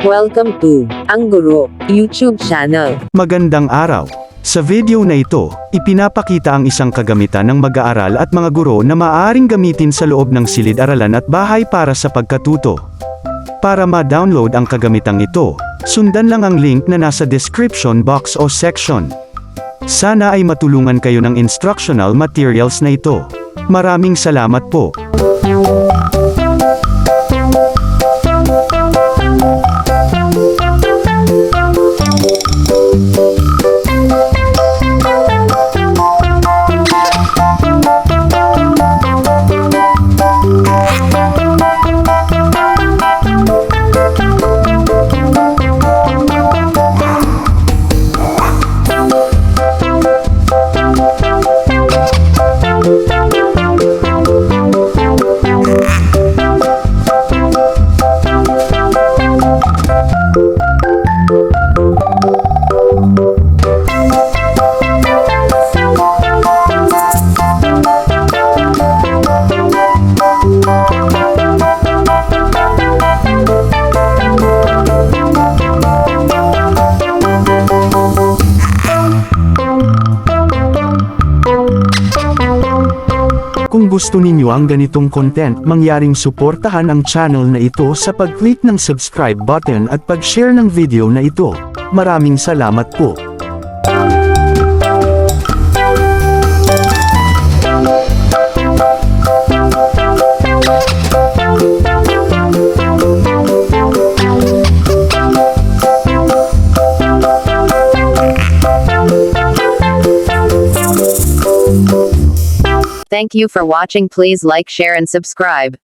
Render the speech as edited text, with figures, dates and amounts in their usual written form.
Welcome to Ang Guro YouTube channel. Magandang araw. Sa video na ito, ipinapakita ang isang kagamitan ng mag-aaral at mga guro na maaaring gamitin sa loob ng silid-aralan at bahay para sa pagkatuto. Para ma-download ang kagamitang ito, sundan lang ang link na nasa description box o section. Sana ay matulungan kayo ng instructional materials na ito. Maraming salamat po. Kung gusto ninyo ang ganitong content, mangyaring suportahan ang channel na ito sa pag-click ng subscribe button at pag-share ng video na ito. Maraming salamat po. Thank you for watching. Please like, share and subscribe.